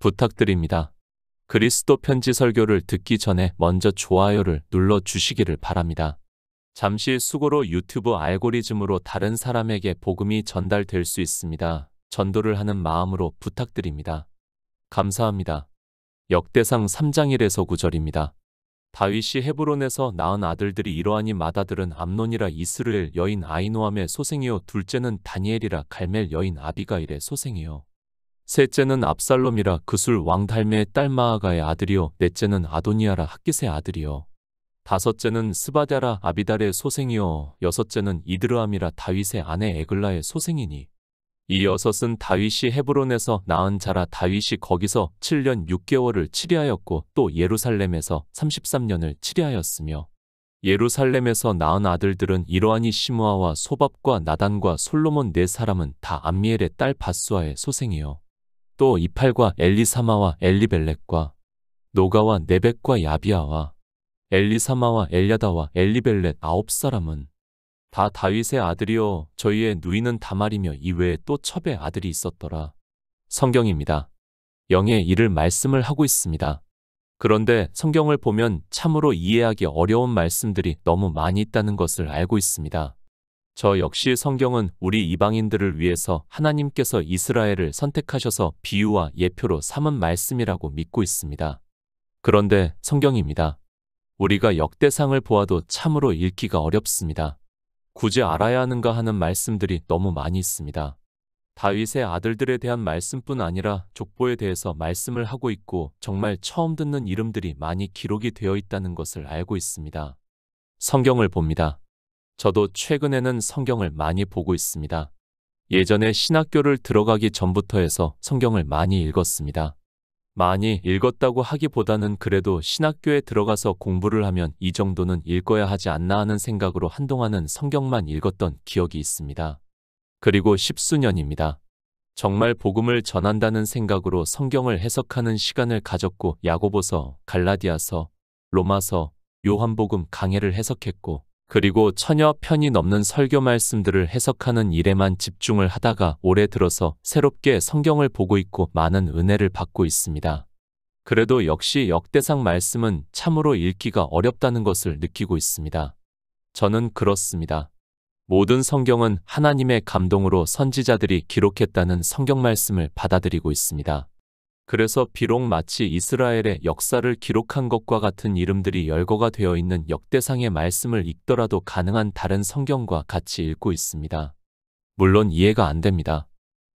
부탁드립니다. 그리스도 편지 설교를 듣기 전에 먼저 좋아요를 눌러 주시기를 바랍니다. 잠시 수고로 유튜브 알고리즘으로 다른 사람에게 복음이 전달될 수 있습니다. 전도를 하는 마음으로 부탁드립니다. 감사합니다. 역대상 3장 1에서 9절입니다. 다윗이 헤브론에서 낳은 아들들이 이러하니 맏아들은 암논이라 이스라엘 여인 아히노함의 소생이요 둘째는 다니엘이라 갈멜 여인 아비가일의 소생이요 셋째는 압살롬이라 그술 왕 달메의 딸 마아가의 아들이요 넷째는 아도니아라 학깃의 아들이요 다섯째는 스바랴라 아비달의 소생이요 여섯째는 이드르함이라 다윗의 아내 에글라의 소생이니 이 여섯은 다윗이 헤브론에서 낳은 자라. 다윗이 거기서 7년 6개월을 치리하였고 또 예루살렘에서 33년을 치리하였으며 예루살렘에서 낳은 아들들은 이러하니 시므아와 소밥과 나단과 솔로몬 네 사람은 다 암미엘의 딸 바수아의 소생이요 또 이팔과 엘리사마와 엘리벨렛과 노가와 네벡과 야비아와 엘리사마와 엘야다와 엘리벨렛 9사람은 다 다윗의 아들이요 저희의 누이는 다말이며 이외에 또 첩의 아들이 있었더라. 성경입니다. 영의 일을 말씀을 하고 있습니다. 그런데 성경을 보면 참으로 이해하기 어려운 말씀들이 너무 많이 있다는 것을 알고 있습니다. 저 역시 성경은 우리 이방인들을 위해서 하나님께서 이스라엘을 선택하셔서 비유와 예표로 삼은 말씀이라고 믿고 있습니다. 그런데 성경입니다. 우리가 역대상을 보아도 참으로 읽기가 어렵습니다. 굳이 알아야 하는가 하는 말씀들이 너무 많이 있습니다. 다윗의 아들들에 대한 말씀뿐 아니라 족보에 대해서 말씀을 하고 있고 정말 처음 듣는 이름들이 많이 기록이 되어 있다는 것을 알고 있습니다. 성경을 봅니다. 저도 최근에는 성경을 많이 보고 있습니다. 예전에 신학교를 들어가기 전부터 해서 성경을 많이 읽었습니다. 많이 읽었다고 하기보다는 그래도 신학교에 들어가서 공부를 하면 이 정도는 읽어야 하지 않나 하는 생각으로 한동안은 성경만 읽었던 기억이 있습니다. 그리고 십수년입니다. 정말 복음을 전한다는 생각으로 성경을 해석하는 시간을 가졌고 야고보서, 갈라디아서, 로마서, 요한복음 강해를 해석했고 그리고 천여 편이 넘는 설교 말씀들을 해석하는 일에만 집중을 하다가 올해 들어서 새롭게 성경을 보고 있고 많은 은혜를 받고 있습니다. 그래도 역시 역대상 말씀은 참으로 읽기가 어렵다는 것을 느끼고 있습니다. 저는 그렇습니다. 모든 성경은 하나님의 감동으로 선지자들이 기록했다는 성경 말씀을 받아들이고 있습니다. 그래서 비록 마치 이스라엘의 역사를 기록한 것과 같은 이름들이 열거가 되어 있는 역대상의 말씀을 읽더라도 가능한 다른 성경과 같이 읽고 있습니다. 물론 이해가 안 됩니다.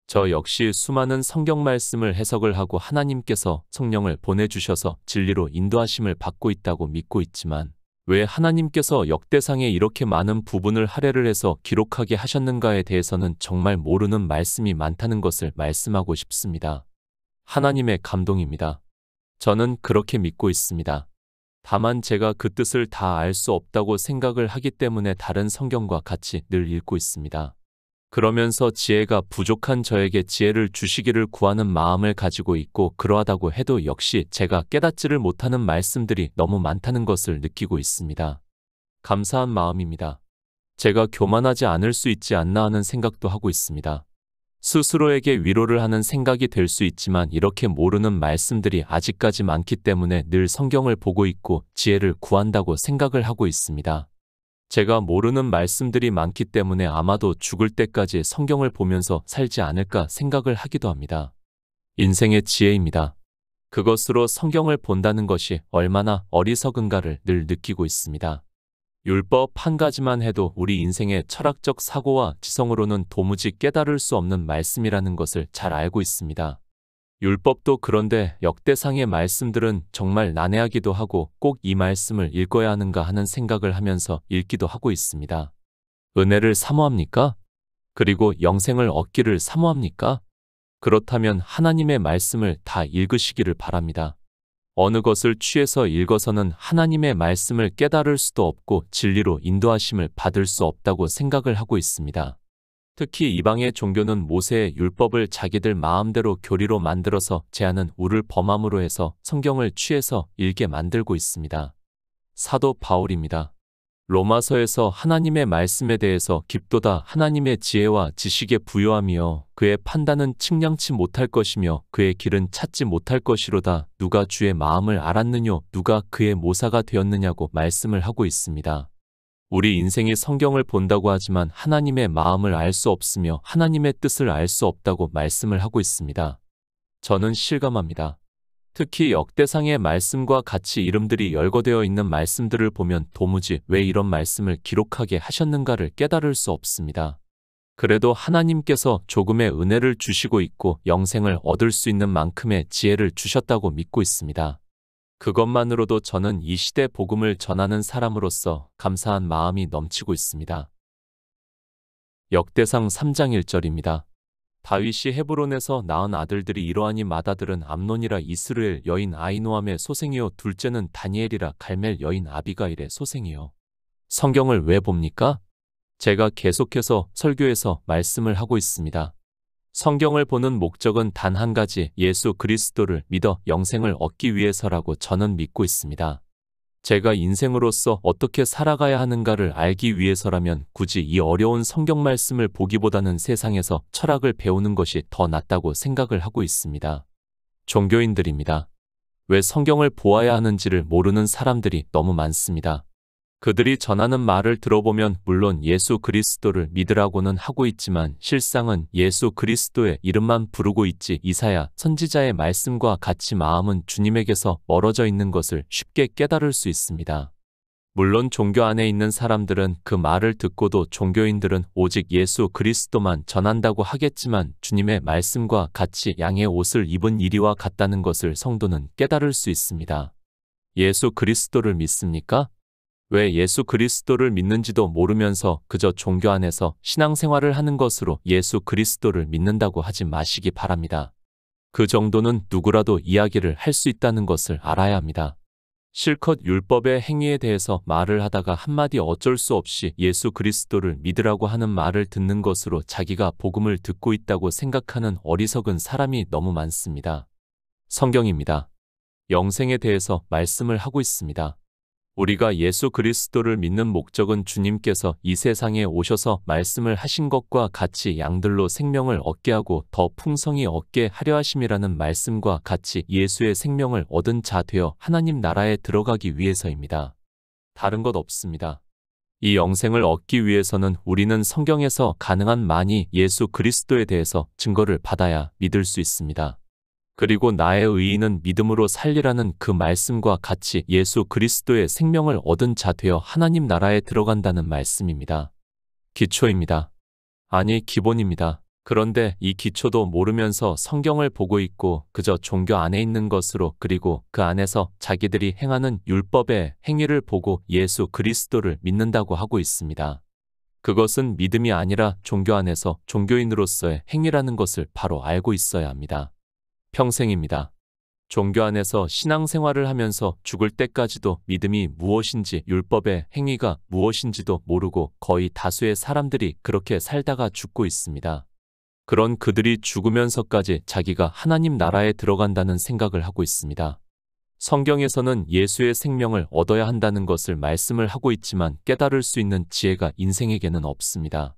저 역시 수많은 성경 말씀을 해석을 하고 하나님께서 성령을 보내주셔서 진리로 인도하심을 받고 있다고 믿고 있지만 왜 하나님께서 역대상에 이렇게 많은 부분을 할애를 해서 기록하게 하셨는가에 대해서는 정말 모르는 말씀이 많다는 것을 말씀하고 싶습니다. 하나님의 감동입니다. 저는 그렇게 믿고 있습니다. 다만 제가 그 뜻을 다 알 수 없다고 생각을 하기 때문에 다른 성경과 같이 늘 읽고 있습니다. 그러면서 지혜가 부족한 저에게 지혜를 주시기를 구하는 마음을 가지고 있고 그러하다고 해도 역시 제가 깨닫지를 못하는 말씀들이 너무 많다는 것을 느끼고 있습니다. 감사한 마음입니다. 제가 교만하지 않을 수 있지 않나 하는 생각도 하고 있습니다. 스스로에게 위로를 하는 생각이 될 수 있지만 이렇게 모르는 말씀들이 아직까지 많기 때문에 늘 성경을 보고 있고 지혜를 구한다고 생각을 하고 있습니다. 제가 모르는 말씀들이 많기 때문에 아마도 죽을 때까지 성경을 보면서 살지 않을까 생각을 하기도 합니다. 인생의 지혜입니다. 그것으로 성경을 본다는 것이 얼마나 어리석은가를 늘 느끼고 있습니다. 율법 한 가지만 해도 우리 인생의 철학적 사고와 지성으로는 도무지 깨달을 수 없는 말씀이라는 것을 잘 알고 있습니다. 율법도 그런데 역대상의 말씀들은 정말 난해하기도 하고 꼭 이 말씀을 읽어야 하는가 하는 생각을 하면서 읽기도 하고 있습니다. 은혜를 사모합니까? 그리고 영생을 얻기를 사모합니까? 그렇다면 하나님의 말씀을 다 읽으시기를 바랍니다. 어느 것을 취해서 읽어서는 하나님의 말씀을 깨달을 수도 없고 진리로 인도하심을 받을 수 없다고 생각을 하고 있습니다. 특히 이방의 종교는 모세의 율법을 자기들 마음대로 교리로 만들어서 제하는 우를 범함으로 해서 성경을 취해서 읽게 만들고 있습니다. 사도 바울입니다. 로마서에서 하나님의 말씀에 대해서 깊도다 하나님의 지혜와 지식에 부요하며 그의 판단은 측량치 못할 것이며 그의 길은 찾지 못할 것이로다. 누가 주의 마음을 알았느뇨? 누가 그의 모사가 되었느냐고 말씀을 하고 있습니다. 우리 인생이 성경을 본다고 하지만 하나님의 마음을 알 수 없으며 하나님의 뜻을 알 수 없다고 말씀을 하고 있습니다. 저는 실감합니다. 특히 역대상의 말씀과 같이 이름들이 열거되어 있는 말씀들을 보면 도무지 왜 이런 말씀을 기록하게 하셨는가를 깨달을 수 없습니다. 그래도 하나님께서 조금의 은혜를 주시고 있고 영생을 얻을 수 있는 만큼의 지혜를 주셨다고 믿고 있습니다. 그것만으로도 저는 이 시대 복음을 전하는 사람으로서 감사한 마음이 넘치고 있습니다. 역대상 3장 1절입니다. 다윗이 헤브론에서 낳은 아들들이 이러하니 맏아들은 암논이라 이스르엘 여인 아히노함의 소생이요 둘째는 다니엘이라 갈멜 여인 아비가일의 소생이요. 성경을 왜 봅니까? 제가 계속해서 설교에서 말씀을 하고 있습니다. 성경을 보는 목적은 단 한 가지, 예수 그리스도를 믿어 영생을 얻기 위해서라고 저는 믿고 있습니다. 제가 인생으로서 어떻게 살아가야 하는가를 알기 위해서라면 굳이 이 어려운 성경 말씀을 보기보다는 세상에서 철학을 배우는 것이 더 낫다고 생각을 하고 있습니다. 종교인들입니다. 왜 성경을 보아야 하는지를 모르는 사람들이 너무 많습니다. 그들이 전하는 말을 들어보면 물론 예수 그리스도를 믿으라고는 하고 있지만 실상은 예수 그리스도의 이름만 부르고 있지 이사야 선지자의 말씀과 같이 마음은 주님에게서 멀어져 있는 것을 쉽게 깨달을 수 있습니다. 물론 종교 안에 있는 사람들은 그 말을 듣고도 종교인들은 오직 예수 그리스도만 전한다고 하겠지만 주님의 말씀과 같이 양의 옷을 입은 이리와 같다는 것을 성도는 깨달을 수 있습니다. 예수 그리스도를 믿습니까? 왜 예수 그리스도를 믿는지도 모르면서 그저 종교 안에서 신앙생활을 하는 것으로 예수 그리스도를 믿는다고 하지 마시기 바랍니다. 그 정도는 누구라도 이야기를 할 수 있다는 것을 알아야 합니다. 실컷 율법의 행위에 대해서 말을 하다가 한마디 어쩔 수 없이 예수 그리스도를 믿으라고 하는 말을 듣는 것으로 자기가 복음을 듣고 있다고 생각하는 어리석은 사람이 너무 많습니다. 성경입니다. 영생에 대해서 말씀을 하고 있습니다. 우리가 예수 그리스도를 믿는 목적은 주님께서 이 세상에 오셔서 말씀을 하신 것과 같이 양들로 생명을 얻게 하고 더 풍성히 얻게 하려 하심이라는 말씀과 같이 예수의 생명을 얻은 자 되어 하나님 나라에 들어가기 위해서입니다. 다른 것 없습니다. 이 영생을 얻기 위해서는 우리는 성경에서 가능한 많이 예수 그리스도에 대해서 증거를 받아야 믿을 수 있습니다. 그리고 나의 의인은 믿음으로 살리라는 그 말씀과 같이 예수 그리스도의 생명을 얻은 자 되어 하나님 나라에 들어간다는 말씀입니다. 기초입니다. 아니, 기본입니다. 그런데 이 기초도 모르면서 성경을 보고 있고 그저 종교 안에 있는 것으로 그리고 그 안에서 자기들이 행하는 율법의 행위를 보고 예수 그리스도를 믿는다고 하고 있습니다. 그것은 믿음이 아니라 종교 안에서 종교인으로서의 행위라는 것을 바로 알고 있어야 합니다. 평생입니다. 종교 안에서 신앙생활을 하면서 죽을 때까지도 믿음이 무엇인지 율법의 행위가 무엇인지도 모르고 거의 다수의 사람들이 그렇게 살다가 죽고 있습니다. 그런 그들이 죽으면서까지 자기가 하나님 나라에 들어간다는 생각을 하고 있습니다. 성경에서는 예수의 생명을 얻어야 한다는 것을 말씀을 하고 있지만 깨달을 수 있는 지혜가 인생에게는 없습니다.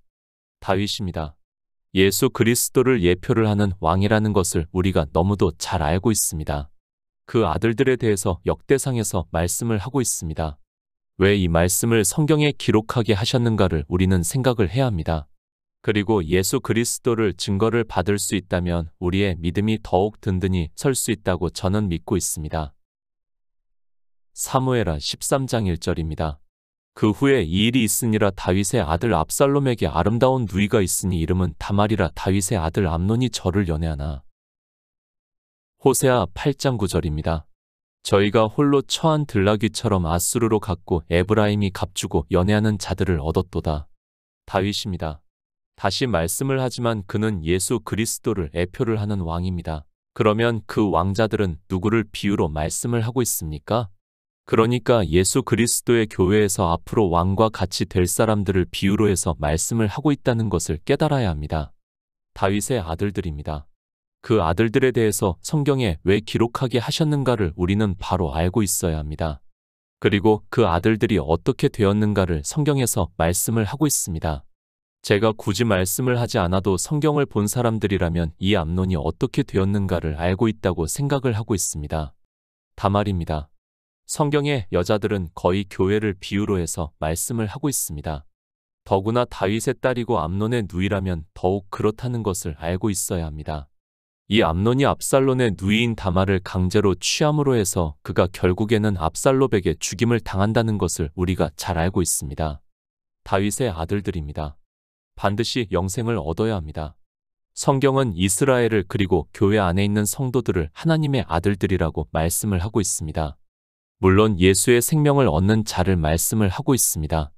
다윗입니다. 예수 그리스도를 예표를 하는 왕이라는 것을 우리가 너무도 잘 알고 있습니다. 그 아들들에 대해서 역대상에서 말씀을 하고 있습니다. 왜 이 말씀을 성경에 기록하게 하셨는가를 우리는 생각을 해야 합니다. 그리고 예수 그리스도를 증거를 받을 수 있다면 우리의 믿음이 더욱 든든히 설 수 있다고 저는 믿고 있습니다. 사무엘하 13장 1절입니다. 그 후에 이 일이 있으니라 다윗의 아들 압살롬에게 아름다운 누이가 있으니 이름은 다말이라 다윗의 아들 암논이 저를 연애하나. 호세아 8장 9절입니다. 저희가 홀로 처한 들나귀처럼 아수르로 갔고 에브라임이 값주고 연애하는 자들을 얻었도다. 다윗입니다. 다시 말씀을 하지만 그는 예수 그리스도를 애표를 하는 왕입니다. 그러면 그 왕자들은 누구를 비유로 말씀을 하고 있습니까? 그러니까 예수 그리스도의 교회에서 앞으로 왕과 같이 될 사람들을 비유로 해서 말씀을 하고 있다는 것을 깨달아야 합니다. 다윗의 아들들입니다. 그 아들들에 대해서 성경에 왜 기록하게 하셨는가를 우리는 바로 알고 있어야 합니다. 그리고 그 아들들이 어떻게 되었는가를 성경에서 말씀을 하고 있습니다. 제가 굳이 말씀을 하지 않아도 성경을 본 사람들이라면 이 암논이 어떻게 되었는가를 알고 있다고 생각을 하고 있습니다. 다말입니다. 성경의 여자들은 거의 교회를 비유로 해서 말씀을 하고 있습니다. 더구나 다윗의 딸이고 암논의 누이라면 더욱 그렇다는 것을 알고 있어야 합니다. 이 암논이 압살롬의 누이인 다말을 강제로 취함으로 해서 그가 결국에는 압살롬에게 죽임을 당한다는 것을 우리가 잘 알고 있습니다. 다윗의 아들들입니다. 반드시 영생을 얻어야 합니다. 성경은 이스라엘을 그리고 교회 안에 있는 성도들을 하나님의 아들들이라고 말씀을 하고 있습니다. 물론 예수의 생명을 얻는 자를 말씀을 하고 있습니다.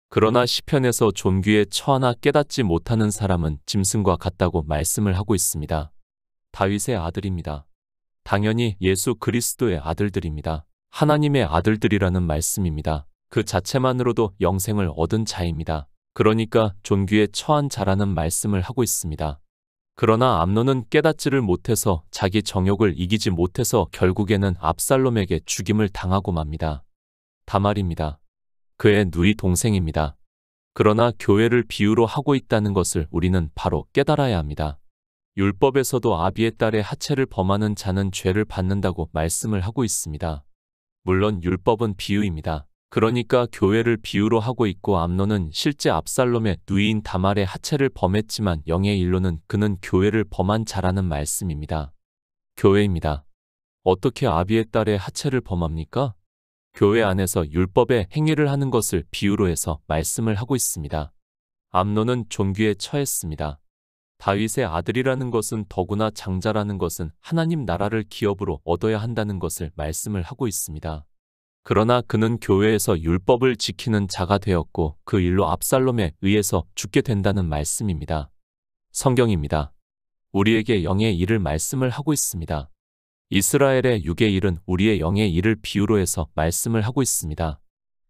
그러나 시편에서 존귀에 처하나 깨닫지 못하는 사람은 짐승과 같다고 말씀을 하고 있습니다. 다윗의 아들입니다. 당연히 예수 그리스도의 아들들입니다. 하나님의 아들들이라는 말씀입니다. 그 자체만으로도 영생을 얻은 자입니다. 그러니까 존귀에 처한 자라는 말씀을 하고 있습니다. 그러나 암논은 깨닫지를 못해서 자기 정욕을 이기지 못해서 결국에는 압살롬에게 죽임을 당하고 맙니다. 다말입니다. 그의 누이 동생입니다. 그러나 교회를 비유로 하고 있다는 것을 우리는 바로 깨달아야 합니다. 율법에서도 아비의 딸의 하체를 범하는 자는 죄를 받는다고 말씀을 하고 있습니다. 물론 율법은 비유입니다. 그러니까 교회를 비유로 하고 있고 암논은 실제 압살롬의 누이인 다말의 하체를 범했지만 영의 일로는 그는 교회를 범한 자라는 말씀입니다. 교회입니다. 어떻게 아비의 딸의 하체를 범합니까? 교회 안에서 율법의 행위를 하는 것을 비유로 해서 말씀을 하고 있습니다. 암논은 존귀에 처했습니다. 다윗의 아들이라는 것은 더구나 장자라는 것은 하나님 나라를 기업으로 얻어야 한다는 것을 말씀을 하고 있습니다. 그러나 그는 교회에서 율법을 지키는 자가 되었고 그 일로 압살롬에 의해서 죽게 된다는 말씀입니다. 성경입니다. 우리에게 영의 일을 말씀을 하고 있습니다. 이스라엘의 육의 일은 우리의 영의 일을 비유로 해서 말씀을 하고 있습니다.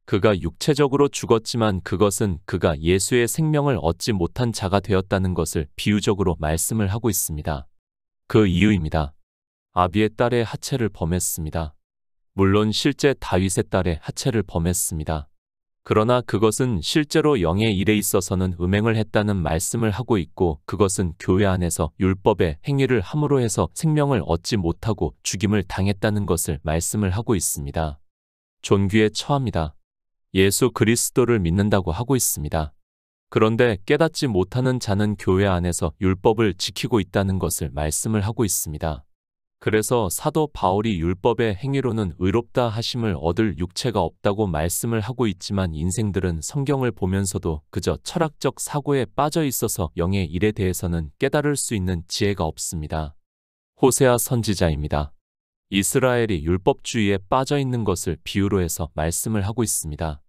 그가 육체적으로 죽었지만 그것은 그가 예수의 생명을 얻지 못한 자가 되었다는 것을 비유적으로 말씀을 하고 있습니다. 그 이유입니다. 아비의 딸의 하체를 범했습니다. 물론 실제 다윗의 딸의 하체를 범했습니다. 그러나 그것은 실제로 영의 일에 있어서는 음행을 했다는 말씀을 하고 있고 그것은 교회 안에서 율법의 행위를 함으로 해서 생명을 얻지 못하고 죽임을 당했다는 것을 말씀을 하고 있습니다. 존귀에 처합니다. 예수 그리스도를 믿는다고 하고 있습니다. 그런데 깨닫지 못하는 자는 교회 안에서 율법을 지키고 있다는 것을 말씀을 하고 있습니다. 그래서 사도 바울이 율법의 행위로는 의롭다 하심을 얻을 육체가 없다고 말씀을 하고 있지만 인생들은 성경을 보면서도 그저 철학적 사고에 빠져 있어서 영의 일에 대해서는 깨달을 수 있는 지혜가 없습니다. 호세아 선지자입니다. 이스라엘이 율법주의에 빠져 있는 것을 비유로 해서 말씀을 하고 있습니다.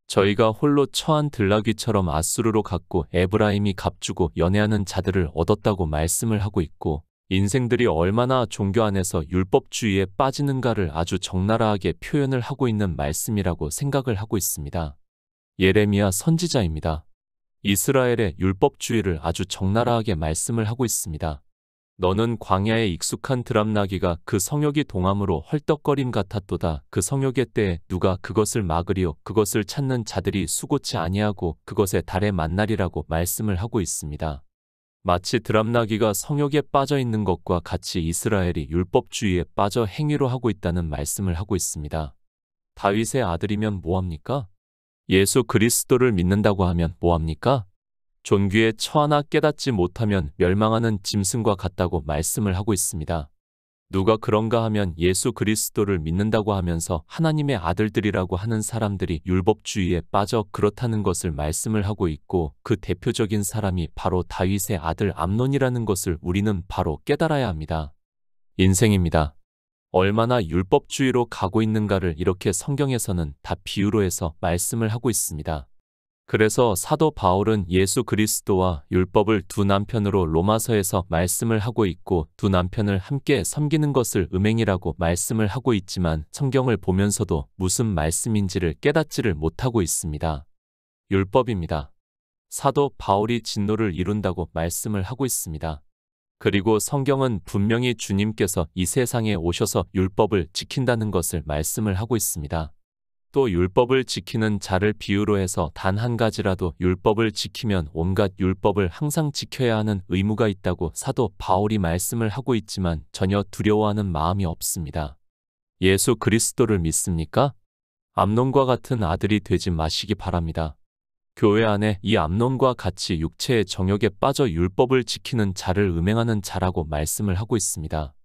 저희가 홀로 처한 들나귀처럼 아수르로 갔고 에브라임이 값주고 연애하는 자들을 얻었다고 말씀을 하고 있고 인생들이 얼마나 종교 안에서 율법주의에 빠지는가를 아주 적나라하게 표현을 하고 있는 말씀이라고 생각을 하고 있습니다. 예레미야 선지자입니다. 이스라엘의 율법주의를 아주 적나라하게 말씀을 하고 있습니다. 너는 광야에 익숙한 드람나귀가 그 성욕이 동함으로 헐떡거림 같았도다. 그 성욕의 때에 누가 그것을 막으리요. 그것을 찾는 자들이 수고치 아니하고 그것의 달에 만나리라고 말씀을 하고 있습니다. 마치 드람나귀가 성욕에 빠져 있는 것과 같이 이스라엘이 율법주의에 빠져 행위로 하고 있다는 말씀을 하고 있습니다. 다윗의 아들이면 뭐합니까? 예수 그리스도를 믿는다고 하면 뭐합니까? 존귀에 처하나 깨닫지 못하면 멸망하는 짐승과 같다고 말씀을 하고 있습니다. 누가 그런가 하면 예수 그리스도를 믿는다고 하면서 하나님의 아들들이라고 하는 사람들이 율법주의에 빠져 그렇다는 것을 말씀을 하고 있고 그 대표적인 사람이 바로 다윗의 아들 암논이라는 것을 우리는 바로 깨달아야 합니다. 인생입니다. 얼마나 율법주의로 가고 있는가를 이렇게 성경에서는 다 비유로 해서 말씀을 하고 있습니다. 그래서 사도 바울은 예수 그리스도와 율법을 두 남편으로 로마서에서 말씀을 하고 있고 두 남편을 함께 섬기는 것을 음행이라고 말씀을 하고 있지만 성경을 보면서도 무슨 말씀인지를 깨닫지를 못하고 있습니다. 율법입니다. 사도 바울이 진노를 이룬다고 말씀을 하고 있습니다. 그리고 성경은 분명히 주님께서 이 세상에 오셔서 율법을 지킨다는 것을 말씀을 하고 있습니다. 또 율법을 지키는 자를 비유로 해서 단 한 가지라도 율법을 지키면 온갖 율법을 항상 지켜야 하는 의무가 있다고 사도 바울이 말씀을 하고 있지만 전혀 두려워하는 마음이 없습니다. 예수 그리스도를 믿습니까? 암논과 같은 아들이 되지 마시기 바랍니다. 교회 안에 이 암논과 같이 육체의 정욕에 빠져 율법을 지키는 자를 음행하는 자라고 말씀을 하고 있습니다.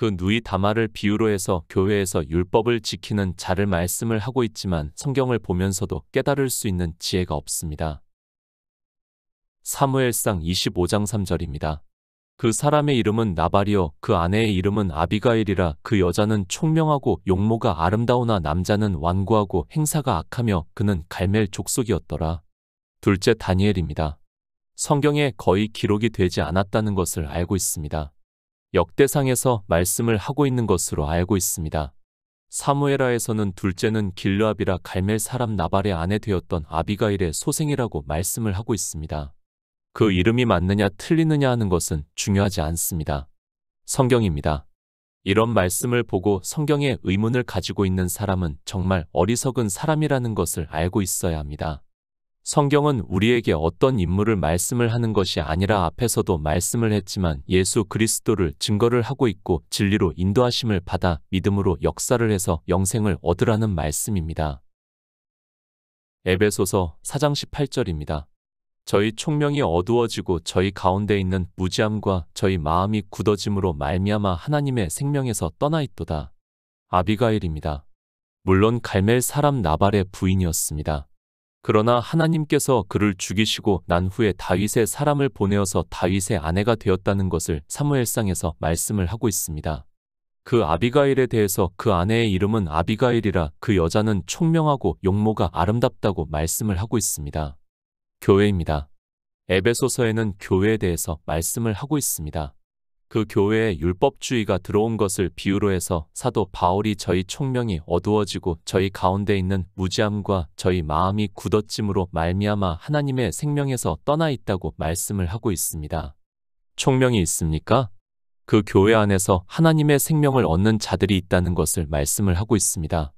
그 누이 다말을 비유로 해서 교회에서 율법을 지키는 자를 말씀을 하고 있지만 성경을 보면서도 깨달을 수 있는 지혜가 없습니다. 사무엘상 25장 3절입니다. 그 사람의 이름은 나발이요 그 아내의 이름은 아비가일이라. 그 여자는 총명하고 용모가 아름다우나 남자는 완고하고 행사가 악하며 그는 갈멜 족속이었더라. 둘째 다니엘입니다. 성경에 거의 기록이 되지 않았다는 것을 알고 있습니다. 역대상에서 말씀을 하고 있는 것으로 알고 있습니다. 사무엘하에서는 둘째는 길르압이라 갈멜 사람 나발의 아내 되었던 아비가일의 소생이라고 말씀을 하고 있습니다. 그 이름이 맞느냐 틀리느냐 하는 것은 중요하지 않습니다. 성경입니다. 이런 말씀을 보고 성경에 의문을 가지고 있는 사람은 정말 어리석은 사람이라는 것을 알고 있어야 합니다. 성경은 우리에게 어떤 인물을 말씀을 하는 것이 아니라 앞에서도 말씀을 했지만 예수 그리스도를 증거를 하고 있고 진리로 인도하심을 받아 믿음으로 역사를 해서 영생을 얻으라는 말씀입니다. 에베소서 4장 18절입니다. 저희 총명이 어두워지고 저희 가운데 있는 무지함과 저희 마음이 굳어짐으로 말미암아 하나님의 생명에서 떠나 있도다. 아비가일입니다. 물론 갈멜 사람 나발의 부인이었습니다. 그러나 하나님께서 그를 죽이시고 난 후에 다윗의 사람을 보내어서 다윗의 아내가 되었다는 것을 사무엘상에서 말씀을 하고 있습니다. 그 아비가일에 대해서 그 아내의 이름은 아비가일이라. 그 여자는 총명하고 용모가 아름답다고 말씀을 하고 있습니다. 교회입니다. 에베소서에는 교회에 대해서 말씀을 하고 있습니다. 그 교회에 율법주의가 들어온 것을 비유로 해서 사도 바울이 저희 총명이 어두워지고 저희 가운데 있는 무지함과 저희 마음이 굳어짐으로 말미암아 하나님의 생명에서 떠나 있다고 말씀을 하고 있습니다. 총명이 있습니까? 그 교회 안에서 하나님의 생명을 얻는 자들이 있다는 것을 말씀을 하고 있습니다.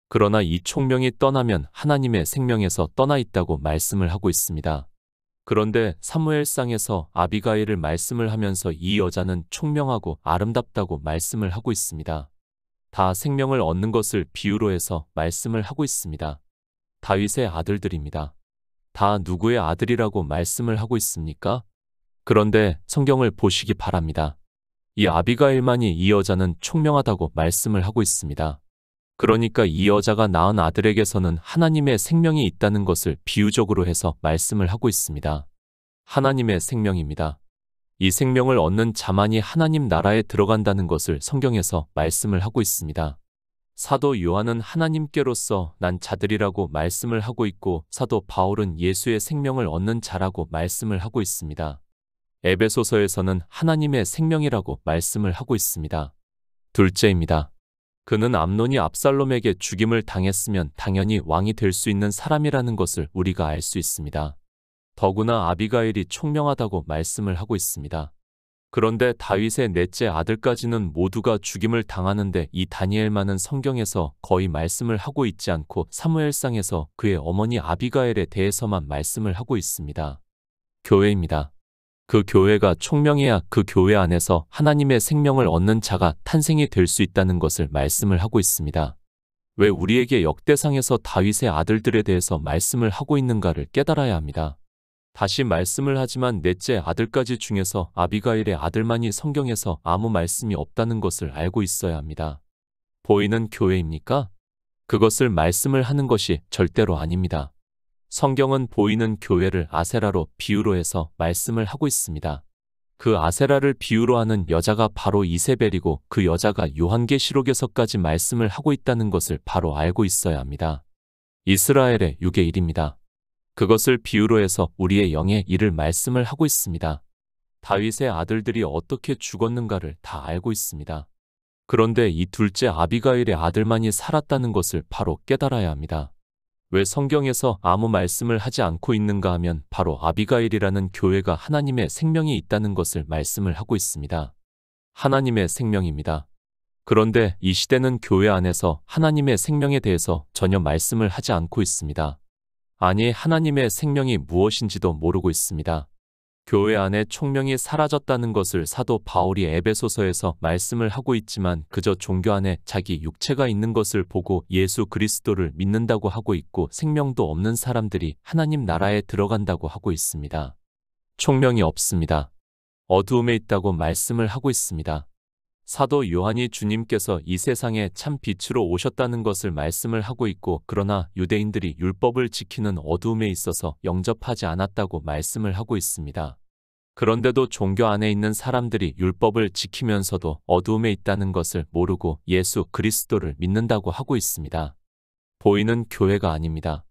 그러나 이 총명이 떠나면 하나님의 생명에서 떠나 있다고 말씀을 하고 있습니다. 그런데 사무엘상에서 아비가일을 말씀을 하면서 이 여자는 총명하고 아름답다고 말씀을 하고 있습니다. 다 생명을 얻는 것을 비유로 해서 말씀을 하고 있습니다. 다윗의 아들들입니다. 다 누구의 아들이라고 말씀을 하고 있습니까? 그런데 성경을 보시기 바랍니다. 이 아비가일만이 이 여자는 총명하다고 말씀을 하고 있습니다. 그러니까 이 여자가 낳은 아들에게서는 하나님의 생명이 있다는 것을 비유적으로 해서 말씀을 하고 있습니다. 하나님의 생명입니다. 이 생명을 얻는 자만이 하나님 나라에 들어간다는 것을 성경에서 말씀을 하고 있습니다. 사도 요한은 하나님께로서 난 자들이라고 말씀을 하고 있고 사도 바울은 예수의 생명을 얻는 자라고 말씀을 하고 있습니다. 에베소서에서는 하나님의 생명이라고 말씀을 하고 있습니다. 둘째입니다. 그는 암논이 압살롬에게 죽임을 당했으면 당연히 왕이 될 수 있는 사람이라는 것을 우리가 알 수 있습니다. 더구나 아비가일이 총명하다고 말씀을 하고 있습니다. 그런데 다윗의 넷째 아들까지는 모두가 죽임을 당하는데 이 다니엘만은 성경에서 거의 말씀을 하고 있지 않고 사무엘상에서 그의 어머니 아비가일에 대해서만 말씀을 하고 있습니다. 교회입니다. 그 교회가 총명해야 그 교회 안에서 하나님의 생명을 얻는 자가 탄생이 될 수 있다는 것을 말씀을 하고 있습니다. 왜 우리에게 역대상에서 다윗의 아들들에 대해서 말씀을 하고 있는가를 깨달아야 합니다. 다시 말씀을 하지만 넷째 아들까지 중에서 아비가일의 아들만이 성경에서 아무 말씀이 없다는 것을 알고 있어야 합니다. 보이는 교회입니까? 그것을 말씀을 하는 것이 절대로 아닙니다. 성경은 보이는 교회를 아세라로 비유로 해서 말씀을 하고 있습니다. 그 아세라를 비유로 하는 여자가 바로 이세벨이고 그 여자가 요한계시록에서까지 말씀을 하고 있다는 것을 바로 알고 있어야 합니다. 이스라엘의 육의 일입니다. 그것을 비유로 해서 우리의 영의 일을 말씀을 하고 있습니다. 다윗의 아들들이 어떻게 죽었는가를 다 알고 있습니다. 그런데 이 둘째 아비가일의 아들만이 살았다는 것을 바로 깨달아야 합니다. 왜 성경에서 아무 말씀을 하지 않고 있는가 하면 바로 아비가일이라는 교회가 하나님의 생명이 있다는 것을 말씀을 하고 있습니다. 하나님의 생명입니다. 그런데 이 시대는 교회 안에서 하나님의 생명에 대해서 전혀 말씀을 하지 않고 있습니다. 아니, 하나님의 생명이 무엇인지도 모르고 있습니다. 교회 안에 총명이 사라졌다는 것을 사도 바울이 에베소서에서 말씀을 하고 있지만 그저 종교 안에 자기 육체가 있는 것을 보고 예수 그리스도를 믿는다고 하고 있고 생명도 없는 사람들이 하나님 나라에 들어간다고 하고 있습니다. 총명이 없습니다. 어두움에 있다고 말씀을 하고 있습니다. 사도 요한이 주님께서 이 세상에 참 빛으로 오셨다는 것을 말씀을 하고 있고 그러나 유대인들이 율법을 지키는 어두움에 있어서 영접하지 않았다고 말씀을 하고 있습니다. 그런데도 종교 안에 있는 사람들이 율법을 지키면서도 어두움에 있다는 것을 모르고 예수 그리스도를 믿는다고 하고 있습니다. 보이는 교회가 아닙니다.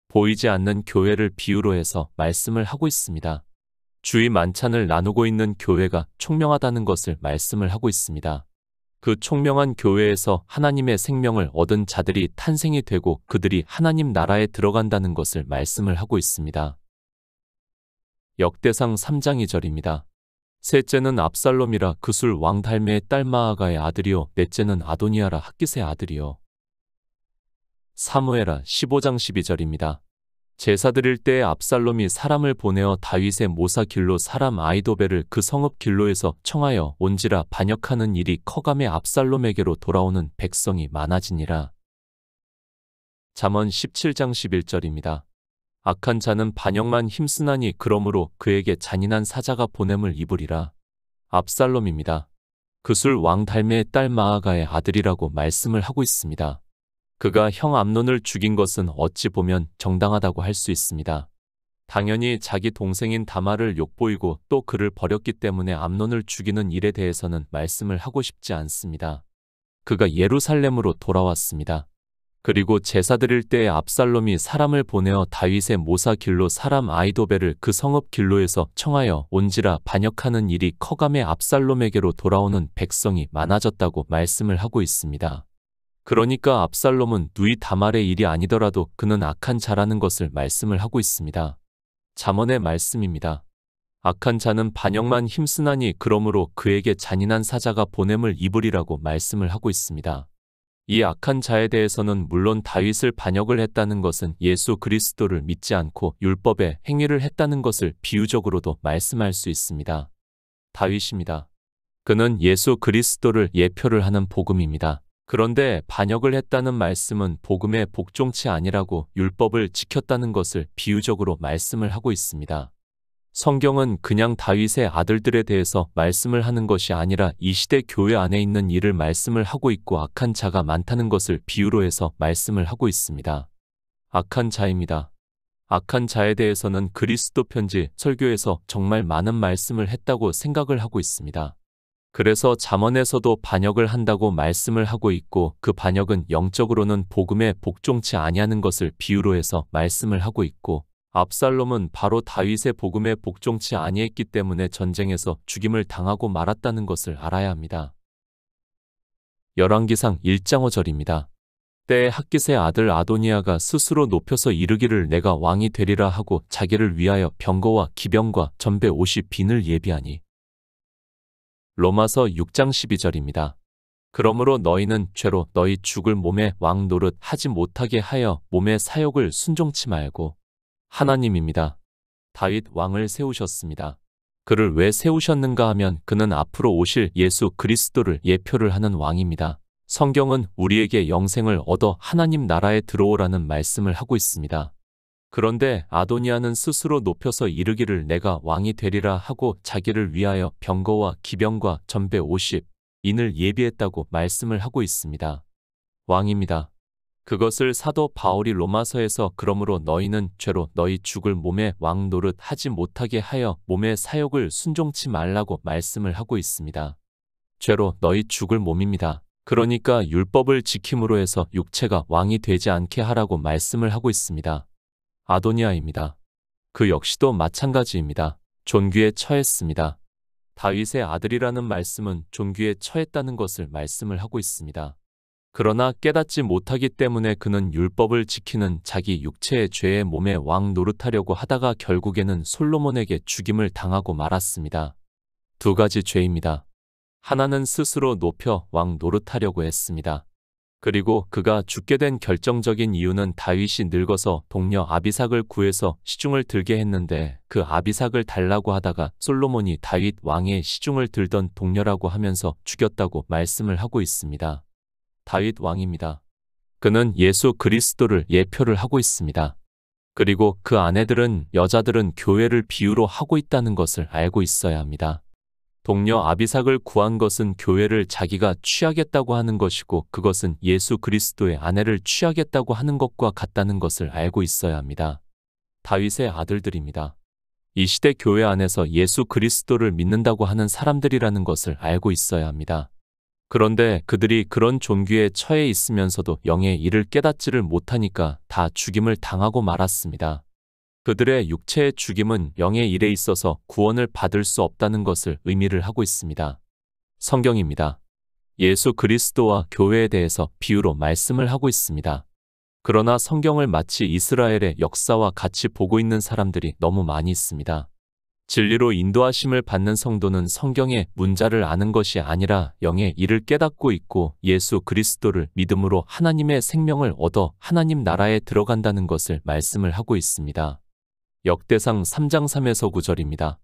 보이지 않는 교회를 비유로 해서 말씀을 하고 있습니다. 주의 만찬을 나누고 있는 교회가 총명하다는 것을 말씀을 하고 있습니다. 그 총명한 교회에서 하나님의 생명을 얻은 자들이 탄생이 되고 그들이 하나님 나라에 들어간다는 것을 말씀을 하고 있습니다. 역대상 3장 2절입니다. 셋째는 압살롬이라 그술 왕 달메의 딸 마아가의 아들이요 넷째는 아도니아라 핫깃의 아들이요. 사무엘하 15장 12절입니다. 제사 드릴 때에 압살롬이 사람을 보내어 다윗의 모사 길로 사람 아히도벨을 그 성읍 길로에서 청하여 온지라 반역하는 일이 커감에 압살롬에게로 돌아오는 백성이 많아지니라. 잠언 17장 11절입니다. 악한 자는 반역만 힘쓰나니 그러므로 그에게 잔인한 사자가 보냄을 입으리라. 압살롬입니다. 그술 왕 달메의 딸 마아가의 아들이라고 말씀을 하고 있습니다. 그가 형 암논을 죽인 것은 어찌 보면 정당하다고 할 수 있습니다. 당연히 자기 동생인 다말을 욕보이고 또 그를 버렸기 때문에 암논을 죽이는 일에 대해서는 말씀을 하고 싶지 않습니다. 그가 예루살렘으로 돌아왔습니다. 그리고 제사 드릴 때에 압살롬이 사람을 보내어 다윗의 모사 길로 사람 아히도벨을 그 성읍 길로에서 청하여 온지라 반역하는 일이 커감에 압살롬에게로 돌아오는 백성이 많아졌다고 말씀을 하고 있습니다. 그러니까 압살롬은 누이 다말의 일이 아니더라도 그는 악한 자라는 것을 말씀을 하고 있습니다. 잠언의 말씀입니다. 악한 자는 반역만 힘쓰나니 그러므로 그에게 잔인한 사자가 보냄을 입으리라고 말씀을 하고 있습니다. 이 악한 자에 대해서는 물론 다윗을 반역을 했다는 것은 예수 그리스도를 믿지 않고 율법의 행위를 했다는 것을 비유적으로도 말씀할 수 있습니다. 다윗입니다. 그는 예수 그리스도를 예표를 하는 복음입니다. 그런데 반역을 했다는 말씀은 복음의 복종치 아니라고 율법을 지켰다는 것을 비유적으로 말씀을 하고 있습니다. 성경은 그냥 다윗의 아들들에 대해서 말씀을 하는 것이 아니라 이 시대 교회 안에 있는 일을 말씀을 하고 있고 악한 자가 많다는 것을 비유로 해서 말씀을 하고 있습니다. 악한 자입니다. 악한 자에 대해서는 그리스도 편지 설교에서 정말 많은 말씀을 했다고 생각을 하고 있습니다. 그래서 잠언에서도 반역을 한다고 말씀을 하고 있고 그 반역은 영적으로는 복음에 복종치 아니하는 것을 비유로 해서 말씀을 하고 있고 압살롬은 바로 다윗의 복음에 복종치 아니했기 때문에 전쟁에서 죽임을 당하고 말았다는 것을 알아야 합니다. 열왕기상 1장 5절입니다. 때에 핫깃의 아들 아도니아가 스스로 높여서 이르기를 내가 왕이 되리라 하고 자기를 위하여 병거와 기병과 전배 50빈을 예비하니. 로마서 6장 12절입니다. 그러므로 너희는 죄로 너희 죽을 몸의 왕 노릇 하지 못하게 하여 몸의 사욕을 순종치 말고. 하나님입니다. 다윗 왕을 세우셨습니다. 그를 왜 세우셨는가 하면 그는 앞으로 오실 예수 그리스도를 예표를 하는 왕입니다. 성경은 우리에게 영생을 얻어 하나님 나라에 들어오라는 말씀을 하고 있습니다. 그런데 아도니아는 스스로 높여서 이르기를 내가 왕이 되리라 하고 자기를 위하여 병거와 기병과 전배 50인을 예비했다고 말씀을 하고 있습니다. 왕입니다. 그것을 사도 바울이 로마서에서 그러므로 너희는 죄로 너희 죽을 몸의 왕 노릇 하지 못하게 하여 몸의 사욕을 순종치 말라고 말씀을 하고 있습니다. 죄로 너희 죽을 몸입니다. 그러니까 율법을 지킴으로 해서 육체가 왕이 되지 않게 하라고 말씀을 하고 있습니다. 아도니아입니다. 그 역시도 마찬가지입니다. 존귀에 처했습니다. 다윗의 아들이라는 말씀은 존귀에 처했다는 것을 말씀을 하고 있습니다. 그러나 깨닫지 못하기 때문에 그는 율법을 지키는 자기 육체의 죄의 몸에 왕 노릇하려고 하다가 결국에는 솔로몬에게 죽임을 당하고 말았습니다. 두 가지 죄입니다. 하나는 스스로 높여 왕 노릇하려고 했습니다. 그리고 그가 죽게 된 결정적인 이유는 다윗이 늙어서 동료 아비삭을 구해서 시중을 들게 했는데 그 아비삭을 달라고 하다가 솔로몬이 다윗 왕의 시중을 들던 동료라고 하면서 죽였다고 말씀을 하고 있습니다. 다윗 왕입니다. 그는 예수 그리스도를 예표를 하고 있습니다. 그리고 그 아내들은 여자들은 교회를 비유로 하고 있다는 것을 알고 있어야 합니다. 동료 아비삭을 구한 것은 교회를 자기가 취하겠다고 하는 것이고 그것은 예수 그리스도의 아내를 취하겠다고 하는 것과 같다는 것을 알고 있어야 합니다. 다윗의 아들들입니다. 이 시대 교회 안에서 예수 그리스도를 믿는다고 하는 사람들이라는 것을 알고 있어야 합니다. 그런데 그들이 그런 존귀에 처해 있으면서도 영의 일을 깨닫지를 못하니까 다 죽임을 당하고 말았습니다. 그들의 육체의 죽임은 영의 일에 있어서 구원을 받을 수 없다는 것을 의미를 하고 있습니다. 성경입니다. 예수 그리스도와 교회에 대해서 비유로 말씀을 하고 있습니다. 그러나 성경을 마치 이스라엘의 역사와 같이 보고 있는 사람들이 너무 많이 있습니다. 진리로 인도하심을 받는 성도는 성경의 문자를 아는 것이 아니라 영의 일을 깨닫고 있고 예수 그리스도를 믿음으로 하나님의 생명을 얻어 하나님 나라에 들어간다는 것을 말씀을 하고 있습니다. 역대상 3장 3에서 9절입니다.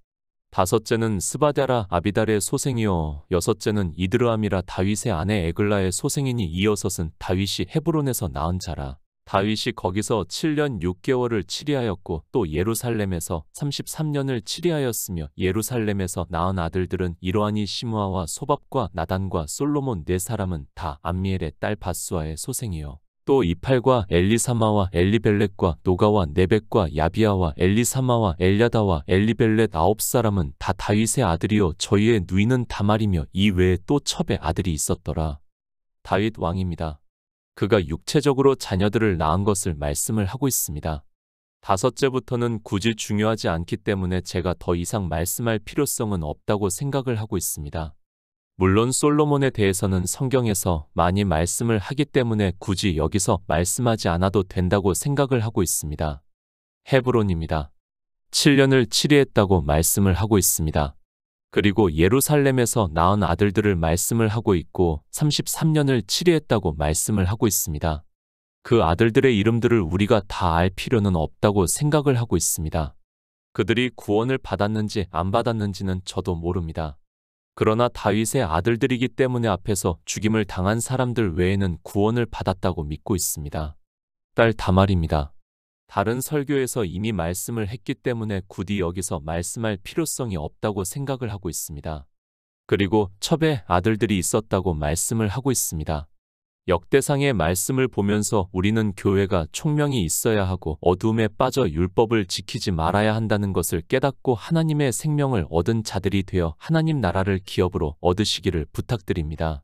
다섯째는 스바랴라 아비달의 소생이요 여섯째는 이드르암이라 다윗의 아내 에글라의 소생이니 이어섯은 다윗이 헤브론에서 낳은 자라. 다윗이 거기서 7년 6개월을 치리하였고 또 예루살렘에서 33년을 치리하였으며 예루살렘에서 낳은 아들들은 이로하니 시므아와 소밥과 나단과 솔로몬 네 사람은 다 암미엘의 딸 바수아의 소생이요 또 이팔과 엘리사마와 엘리벨렛과 노가와 네벡과 야비아와 엘리사마와 엘야다와 엘리벨렛 9사람은 다 다윗의 아들이요 저희의 누이는 다말이며 이 외에 또 첩의 아들이 있었더라. 다윗 왕입니다. 그가 육체적으로 자녀들을 낳은 것을 말씀을 하고 있습니다. 다섯째부터는 굳이 중요하지 않기 때문에 제가 더 이상 말씀할 필요성은 없다고 생각을 하고 있습니다. 물론 솔로몬에 대해서는 성경에서 많이 말씀을 하기 때문에 굳이 여기서 말씀하지 않아도 된다고 생각을 하고 있습니다. 헤브론입니다. 7년을 치리했다고 말씀을 하고 있습니다. 그리고 예루살렘에서 낳은 아들들을 말씀을 하고 있고 33년을 치리했다고 말씀을 하고 있습니다. 그 아들들의 이름들을 우리가 다 알 필요는 없다고 생각을 하고 있습니다. 그들이 구원을 받았는지 안 받았는지는 저도 모릅니다. 그러나 다윗의 아들들이기 때문에 앞에서 죽임을 당한 사람들 외에는 구원을 받았다고 믿고 있습니다. 딸 다말입니다. 다른 설교에서 이미 말씀을 했기 때문에 굳이 여기서 말씀할 필요성이 없다고 생각을 하고 있습니다. 그리고 첩의 아들들이 있었다고 말씀을 하고 있습니다. 역대상의 말씀을 보면서 우리는 교회가 총명이 있어야 하고 어두움에 빠져 율법을 지키지 말아야 한다는 것을 깨닫고 하나님의 생명을 얻은 자들이 되어 하나님 나라를 기업으로 얻으시기를 부탁드립니다.